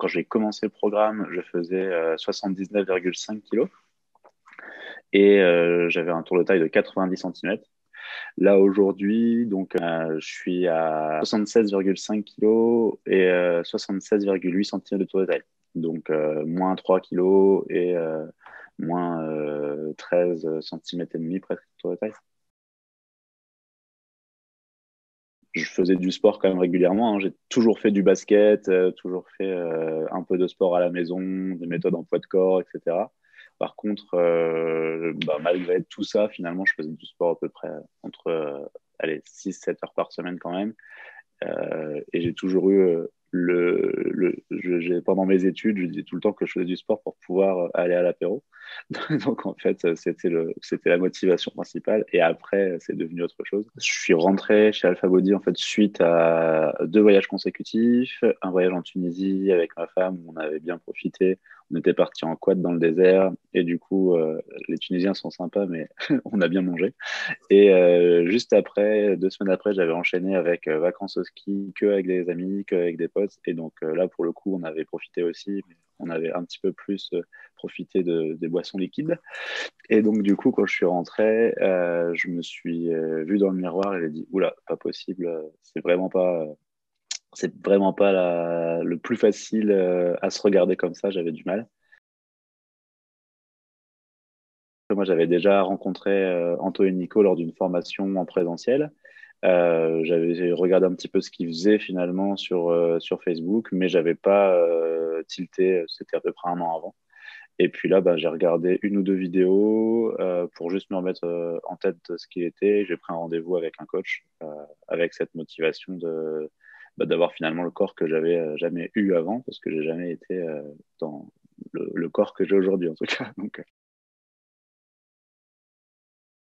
quand j'ai commencé le programme, je faisais 79,5 kilos et j'avais un tour de taille de 90 centimètres. Là, aujourd'hui, donc, je suis à 76,5 kilos et 76,8 centimètres de tour de taille. Donc, moins 3 kilos et moins 13 centimètres et demi presque de tour de taille. Je faisais du sport quand même régulièrement, hein. J'ai toujours fait du basket, toujours fait un peu de sport à la maison, des méthodes en poids de corps, etc. Par contre, malgré tout ça, finalement, je faisais du sport à peu près entre 6-7 heures par semaine quand même. Et j'ai toujours eu pendant mes études, je disais tout le temps que je faisais du sport pour pouvoir aller à l'apéro. Donc en fait, c'était la motivation principale. Et après, c'est devenu autre chose. Je suis rentré chez Alpha Body en fait suite à 2 voyages consécutifs, un voyage en Tunisie avec ma femme où on avait bien profité. On était parti en quad dans le désert et du coup, les Tunisiens sont sympas, mais on a bien mangé. Et juste après, 2 semaines après, j'avais enchaîné avec vacances au ski, que avec des amis, que avec des potes. Et donc là, pour le coup, on avait profité aussi, mais on avait un petit peu plus profité des boissons liquides. Et donc, du coup, quand je suis rentré, je me suis vu dans le miroir et j'ai dit, oula, pas possible, c'est vraiment pas le plus facile à se regarder comme ça, j'avais du mal. Moi, j'avais déjà rencontré Anto et Nico lors d'une formation en présentiel. J'avais regardé un petit peu ce qu'ils faisaient finalement sur Facebook, mais j'avais pas tilté, c'était à peu près un an avant. Et puis là, j'ai regardé une ou deux vidéos pour juste me remettre en tête ce qu'il était. J'ai pris un rendez-vous avec un coach avec cette motivation d'avoir finalement le corps que j'avais jamais eu avant, parce que j'ai jamais été dans le corps que j'ai aujourd'hui en tout cas. Donc,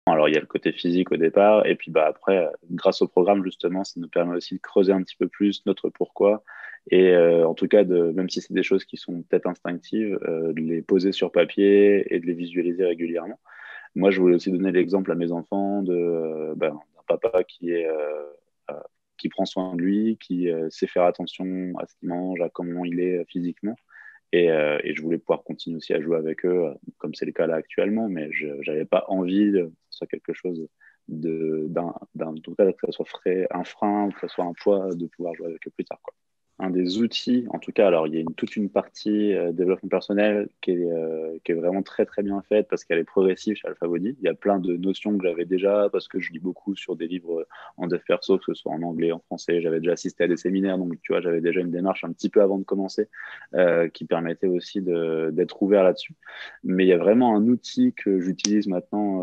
alors, il y a le côté physique au départ, et puis après, grâce au programme, justement, ça nous permet aussi de creuser un petit peu plus notre pourquoi, et en tout cas, même si c'est des choses qui sont peut-être instinctives, de les poser sur papier et de les visualiser régulièrement. Moi, je voulais aussi donner l'exemple à mes enfants d'un papa euh, qui prend soin de lui, qui sait faire attention à ce qu'il mange, à comment il est physiquement. Et je voulais pouvoir continuer aussi à jouer avec eux, comme c'est le cas là actuellement, mais je n'avais pas envie que ce soit quelque chose en tout cas, que ça soit un frein ou que ce soit un poids de pouvoir jouer avec eux plus tard, quoi. Un des outils, en tout cas, alors il y a toute une partie développement personnel qui est vraiment très très bien faite parce qu'elle est progressive chez Alpha Body. Il y a plein de notions que j'avais déjà parce que je lis beaucoup sur des livres en dev perso, que ce soit en anglais, en français. J'avais déjà assisté à des séminaires, donc tu vois, j'avais déjà une démarche un petit peu avant de commencer qui permettait aussi d'être ouvert là-dessus. Mais il y a vraiment un outil que j'utilise maintenant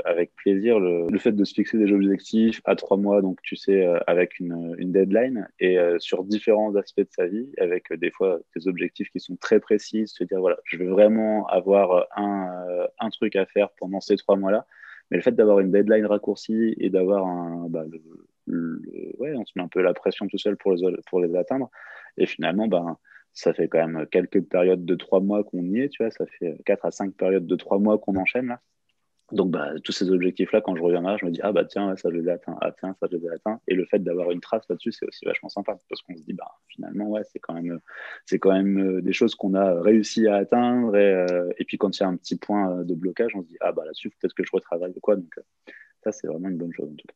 avec plaisir, le fait de se fixer des objectifs à 3 mois, donc tu sais, avec une deadline et sur différents aspects de sa vie, avec des fois des objectifs qui sont très précis, se dire, voilà, je veux vraiment avoir un truc à faire pendant ces 3 mois-là. Mais le fait d'avoir une deadline raccourcie et d'avoir ouais, on se met un peu la pression tout seul pour les atteindre. Et finalement, ça fait quand même quelques périodes de 3 mois qu'on y est, tu vois, ça fait 4 à 5 périodes de 3 mois qu'on enchaîne là. Donc, tous ces objectifs-là, quand je reviens là, je me dis, ah bah tiens, ouais, ça je les ai atteints, ah tiens, ça je les ai atteints. Et le fait d'avoir une trace là-dessus, c'est aussi vachement sympa parce qu'on se dit, finalement, ouais, c'est quand même des choses qu'on a réussi à atteindre. Et puis quand il y a un petit point de blocage, on se dit, ah bah là-dessus, peut-être que je retravaille ou quoi. Donc, ça, c'est vraiment une bonne chose en tout cas.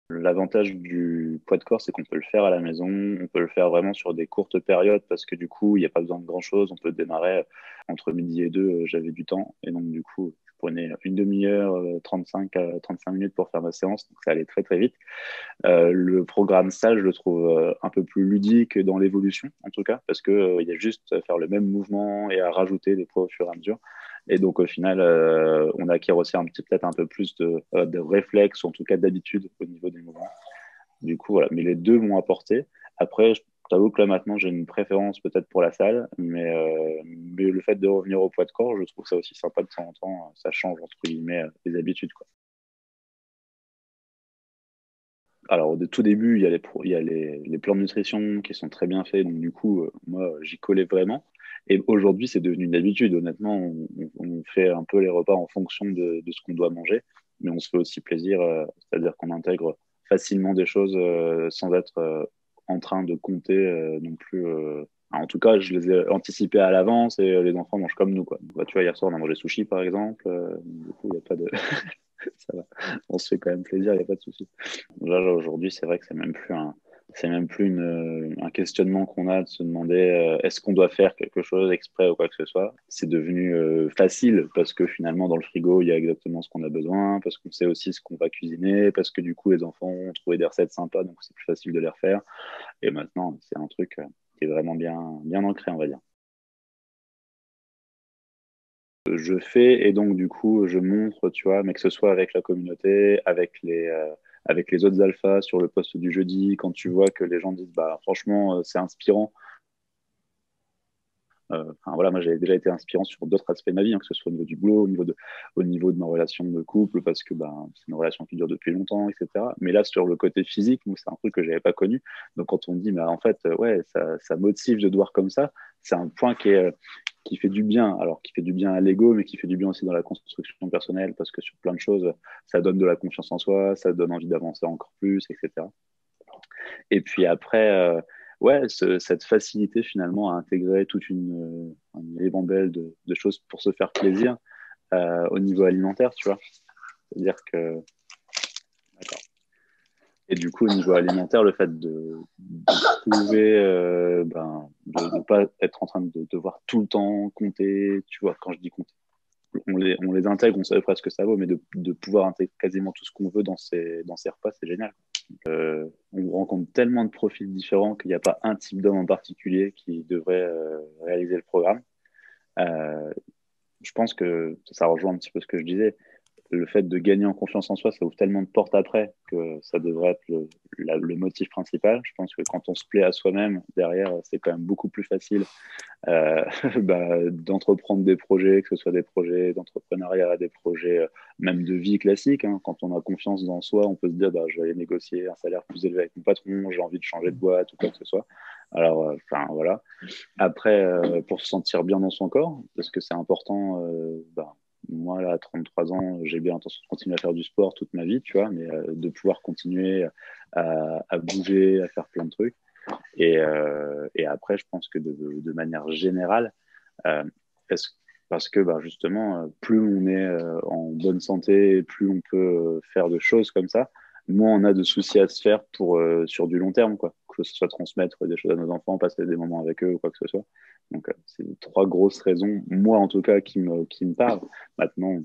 L'avantage du poids de corps, c'est qu'on peut le faire à la maison, on peut le faire vraiment sur des courtes périodes parce que du coup, il n'y a pas besoin de grand-chose. On peut démarrer entre midi et deux, j'avais du temps. Et donc, du coup, je prenais une demi-heure, 35 à 35 minutes pour faire ma séance. Donc, ça allait très, très vite. Le programme salle, je le trouve un peu plus ludique dans l'évolution, en tout cas, parce qu'il y a juste à faire le même mouvement et à rajouter des poids au fur et à mesure. Et donc, au final, on acquiert aussi peut-être un peu plus de réflexes, ou en tout cas d'habitude au niveau des mouvements. Du coup, voilà. Mais les deux m'ont apporté. Après, je t'avoue que là, maintenant, j'ai une préférence peut-être pour la salle, mais le fait de revenir au poids de corps, je trouve ça aussi sympa de temps en temps. Ça change, entre guillemets, les habitudes, quoi. Alors, au tout début, il y a les plans de nutrition qui sont très bien faits. Donc, du coup, moi, j'y collais vraiment. Et aujourd'hui, c'est devenu une habitude. Honnêtement, on fait un peu les repas en fonction de ce qu'on doit manger. Mais on se fait aussi plaisir, c'est-à-dire qu'on intègre facilement des choses sans être en train de compter non plus. En tout cas, je les ai anticipés à l'avance et les enfants mangent comme nous, quoi. Bah, tu vois, hier soir, on a mangé sushi, par exemple. Du coup, il n'y a pas de. Ça va. On se fait quand même plaisir, il n'y a pas de souci. Là, aujourd'hui, c'est vrai que c'est même plus un questionnement qu'on a de se demander est-ce qu'on doit faire quelque chose exprès ou quoi que ce soit. C'est devenu facile parce que finalement, dans le frigo, il y a exactement ce qu'on a besoin, parce qu'on sait aussi ce qu'on va cuisiner, parce que du coup, les enfants ont trouvé des recettes sympas, donc c'est plus facile de les refaire. Et maintenant, c'est un truc qui est vraiment bien ancré, on va dire. Je fais et donc du coup je montre, tu vois, mais que ce soit avec la communauté, avec les autres alphas sur le poste du jeudi, quand tu vois que les gens disent bah franchement c'est inspirant. Enfin voilà, moi j'avais déjà été inspirant sur d'autres aspects de ma vie, hein, que ce soit au niveau du boulot, au niveau de ma relation de couple, parce que bah, c'est une relation qui dure depuis longtemps, etc. Mais là sur le côté physique, moi, c'est un truc que j'avais pas connu. Donc quand on me dit bah en fait ouais ça motive de te voir comme ça, c'est un point qui fait du bien, alors qui fait du bien à l'ego, mais qui fait du bien aussi dans la construction personnelle, parce que sur plein de choses, ça donne de la confiance en soi, ça donne envie d'avancer encore plus, etc. Et puis après, ouais, cette facilité finalement à intégrer toute une ribambelle de choses pour se faire plaisir au niveau alimentaire, tu vois. C'est-à-dire que, d'accord. Et du coup, au niveau alimentaire, le fait de trouver, de ne pas être en train de devoir tout le temps compter, tu vois, quand je dis compter, on les intègre, on sait presque ce que ça vaut, mais de pouvoir intégrer quasiment tout ce qu'on veut dans ces repas, c'est génial. On rencontre tellement de profils différents qu'il n'y a pas un type d'homme en particulier qui devrait réaliser le programme. Euh, je pense que ça rejoint un petit peu ce que je disais. Le fait de gagner en confiance en soi, ça ouvre tellement de portes après que ça devrait être le motif principal. Je pense que quand on se plaît à soi-même, derrière, c'est quand même beaucoup plus facile d'entreprendre des projets, que ce soit des projets d'entrepreneuriat, des projets même de vie classique. Hein. Quand on a confiance dans soi, on peut se dire bah, je vais aller négocier un salaire plus élevé avec mon patron, j'ai envie de changer de boîte ou quoi que ce soit. Alors, voilà. Après, pour se sentir bien dans son corps, parce que c'est important, moi, là, à 33 ans, j'ai bien l'intention de continuer à faire du sport toute ma vie, tu vois, mais de pouvoir continuer à bouger, à faire plein de trucs. Et après, je pense que de manière générale, euh, parce, parce que bah, justement, plus on est en bonne santé, plus on peut faire de choses comme ça, moins on a de soucis à se faire sur du long terme, quoi. Que ce soit transmettre des choses à nos enfants, passer des moments avec eux ou quoi que ce soit. Donc, c'est trois grosses raisons, moi en tout cas, qui me parlent. Maintenant,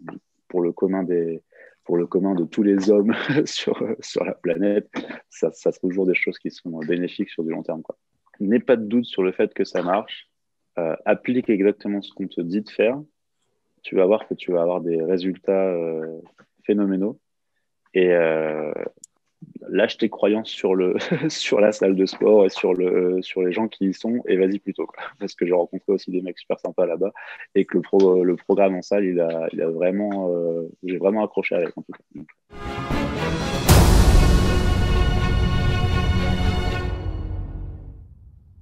pour le commun pour le commun de tous les hommes sur la planète, ça se toujours des choses qui sont bénéfiques sur du long terme, quoi. N'aie pas de doute sur le fait que ça marche. Applique exactement ce qu'on te dit de faire. Tu vas voir que tu vas avoir des résultats phénoménaux. Et lâche tes croyances sur sur la salle de sport et sur les gens qui y sont et vas-y plutôt, quoi. Parce que j'ai rencontré aussi des mecs super sympas là-bas et que le programme en salle, j'ai vraiment accroché avec en tout cas. Donc,